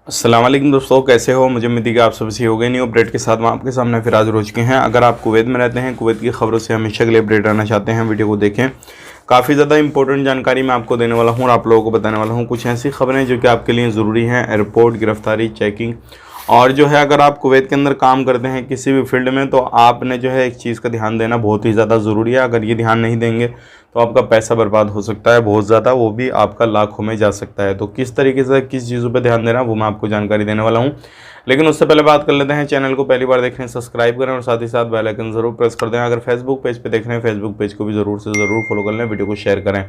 अस्सलाम वालेकुम दोस्तों, कैसे हो। मुझे उम्मीद है कि आप सब अच्छे हो गए। न्यू अपडेट के साथ मैं आपके सामने फिर हाजिर हो चुके हैं। अगर आप कुवैत में रहते हैं, कुवैत की खबरों से हमेशा के लिए अपडेट रहना चाहते हैं, वीडियो को देखें। काफ़ी ज़्यादा इंपॉर्टेंट जानकारी मैं आपको देने वाला हूँ और आप लोगों को बताने वाला हूँ कुछ ऐसी खबरें जो कि आपके लिए ज़रूरी हैं। एयरपोर्ट, गिरफ्तारी, चेकिंग और जो है अगर आप कुवैत के अंदर काम करते हैं किसी भी फील्ड में, तो आपने जो है एक चीज़ का ध्यान देना बहुत ही ज़्यादा ज़रूरी है। अगर ये ध्यान नहीं देंगे तो आपका पैसा बर्बाद हो सकता है बहुत ज़्यादा, वो भी आपका लाखों में जा सकता है। तो किस तरीके से किस चीज़ों पे ध्यान देना वो मैं आपको जानकारी देने वाला हूँ। लेकिन उससे पहले बात कर लेते हैं, चैनल को पहली बार देख रहे हैं सब्सक्राइब करें और साथ ही साथ बेल आइकन ज़रूर प्रेस कर दें। अगर फेसबुक पेज पे देख रहे हैं, फेसबुक पेज को भी ज़रूर से ज़रूर फॉलो कर लें, वीडियो को शेयर करें।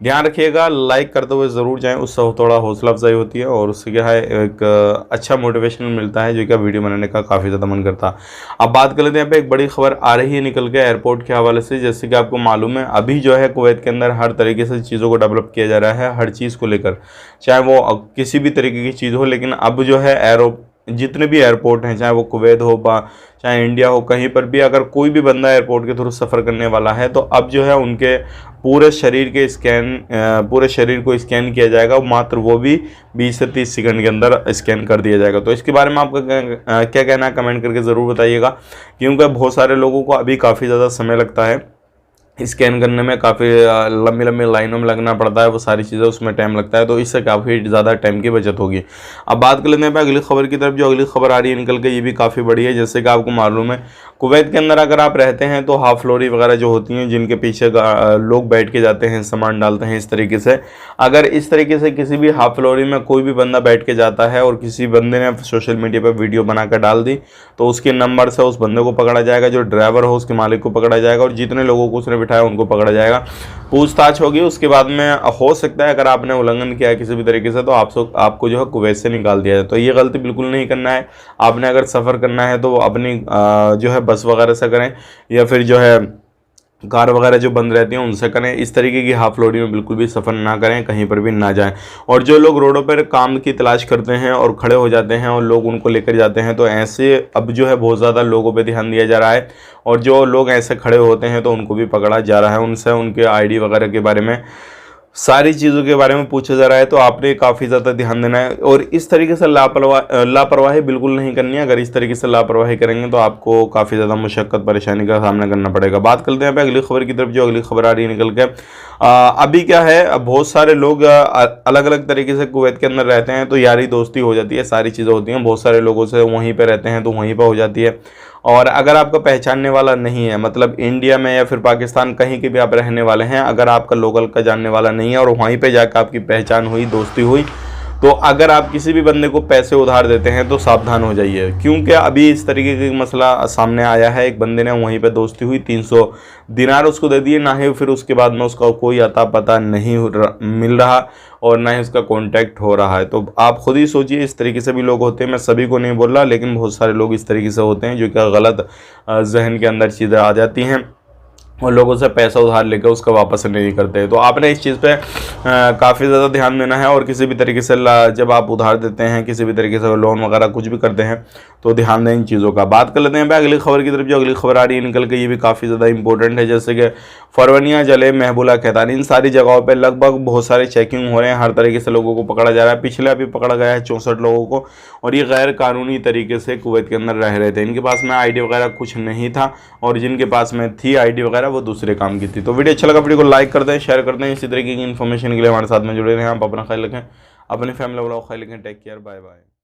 ध्यान रखिएगा, लाइक करते हुए ज़रूर जाएँ, उससे थोड़ा हौसला अफजाई होती है और उससे क्या है एक अच्छा मोटिवेशन मिलता है जो कि वीडियो बनाने का काफ़ी ज़्यादा मन करता। अब बात कर लेते हैं, यहाँ पे एक बड़ी खबर आ रही है निकल के एयरपोर्ट के हवाले से। जैसे कि आपको मालूम है अभी जो है कुवैत के अंदर हर तरीके से चीज़ों को डेवलप किया जा रहा है, हर चीज़ को लेकर, चाहे वो किसी भी तरीके की चीज़ हो। लेकिन अब जो है जितने भी एयरपोर्ट हैं, चाहे वो कुवैत हो चाहे इंडिया हो, कहीं पर भी अगर कोई भी बंदा एयरपोर्ट के थ्रू सफ़र करने वाला है तो अब जो है उनके पूरे शरीर के पूरे शरीर को स्कैन किया जाएगा, मात्र वो भी 20 से 30 सेकंड के अंदर स्कैन कर दिया जाएगा। तो इसके बारे में आपका क्या कहना है, कमेंट करके ज़रूर बताइएगा, क्योंकि बहुत सारे लोगों को अभी काफ़ी ज़्यादा समय लगता है स्कैन करने में, काफ़ी लंबी लंबी लाइनों में लगना पड़ता है, वो सारी चीज़ें उसमें टाइम लगता है। तो इससे काफ़ी ज़्यादा टाइम की बचत होगी। अब बात कर लेते हैं अगली खबर की तरफ। जो अगली खबर आ रही है निकल के, ये भी काफ़ी बड़ी है। जैसे कि आपको मालूम है कुवैत के अंदर अगर आप रहते हैं तो हाफ लोरी वगैरह जो होती हैं, जिनके पीछे लोग बैठ के जाते हैं, सामान डालते हैं, इस तरीके से अगर इस तरीके से किसी भी हाफ लोरी में कोई भी बंदा बैठ के जाता है और किसी बंदे ने सोशल मीडिया पर वीडियो बनाकर डाल दी, तो उसके नंबर से उस बंदे को पकड़ा जाएगा, जो ड्राइवर हो उसके मालिक को पकड़ा जाएगा और जितने लोगों को उसने बिठाया उनको पकड़ा जाएगा। पूछताछ होगी, उसके बाद में हो सकता है अगर आपने उल्लंघन किया है किसी भी तरीके से तो आपको जो है कुवैत से निकाल दिया जाए। तो ये गलती बिल्कुल नहीं करना है। आपने अगर सफ़र करना है तो अपनी जो है बस वगैरह से करें या फिर जो है कार वगैरह जो बंद रहती हैं उनसे करें। इस तरीके की हाफ लोडी में बिल्कुल भी सफ़र ना करें, कहीं पर भी ना जाएं। और जो लोग रोडों पर काम की तलाश करते हैं और खड़े हो जाते हैं और लोग उनको लेकर जाते हैं, तो ऐसे अब जो है बहुत ज़्यादा लोगों पे ध्यान दिया जा रहा है और जो लोग ऐसे खड़े होते हैं तो उनको भी पकड़ा जा रहा है। उनसे उनके आईडी वगैरह के बारे में, सारी चीज़ों के बारे में पूछा जा रहा है। तो आपने काफ़ी ज़्यादा ध्यान देना है और इस तरीके से लापरवाही बिल्कुल नहीं करनी है। अगर इस तरीके से लापरवाही करेंगे तो आपको काफ़ी ज़्यादा मुशक्क़त परेशानी का सामना करना पड़ेगा। बात करते हैं अगली खबर की तरफ। जो अगली खबर आ रही है निकल के, अभी क्या है, बहुत सारे लोग अलग अलग तरीके से कुवैत के अंदर रहते हैं तो यारी दोस्ती हो जाती है, सारी चीज़ें होती हैं। बहुत सारे लोगों से वहीं पर रहते हैं तो वहीं पर हो जाती है। और अगर आपका पहचानने वाला नहीं है, मतलब इंडिया में या फिर पाकिस्तान कहीं के भी आप रहने वाले हैं, अगर आपका लोकल का जानने वाला नहीं है और वहीं पे जाकर आपकी पहचान हुई, दोस्ती हुई, तो अगर आप किसी भी बंदे को पैसे उधार देते हैं तो सावधान हो जाइए। क्योंकि अभी इस तरीके का मसला सामने आया है। एक बंदे ने वहीं पे दोस्ती हुई, 300 दिनार उसको दे दिए, ना ही फिर उसके बाद में उसका कोई अता पता नहीं मिल रहा और ना ही उसका कांटेक्ट हो रहा है। तो आप खुद ही सोचिए, इस तरीके से भी लोग होते हैं। मैं सभी को नहीं बोल रहा, लेकिन बहुत सारे लोग इस तरीके से होते हैं जो कि गलत जहन के अंदर चीज़ें आ जाती हैं और लोगों से पैसा उधार लेकर उसका वापस नहीं करते। तो आपने इस चीज़ पे काफ़ी ज़्यादा ध्यान देना है और किसी भी तरीके से जब आप उधार देते हैं, किसी भी तरीके से लोन वगैरह कुछ भी करते हैं तो ध्यान दें इन चीज़ों का। बात कर लेते हैं भाई अगली खबर की तरफ। जो अगली खबर आ रही है निकल के, ये भी काफ़ी ज़्यादा इंपॉर्टेंट है। जैसे कि फरवनिया, जले, महबूला, कैतान, इन सारी जगहों पर लगभग बहुत सारे चेकिंग हो रहे हैं, हर तरीके से लोगों को पकड़ा जा रहा है। पिछले अभी पकड़ा गया है 64 लोगों को और ये गैर कानूनी तरीके से कुवैत के अंदर रह रहे थे। इनके पास में आईडी वगैरह कुछ नहीं था और जिनके पास में थी आईडी वगैरह वो दूसरे काम की थी। तो वीडियो अच्छा लगा, वीडियो को लाइक कर दें, शेयर कर दें। इसी तरीके की इन्फॉर्मेशन के लिए हमारे साथ में जुड़े रहें। आप अपना ख्याल रखें, अपनी फैमिली वालों का ख्याल रखें। Take care, bye bye.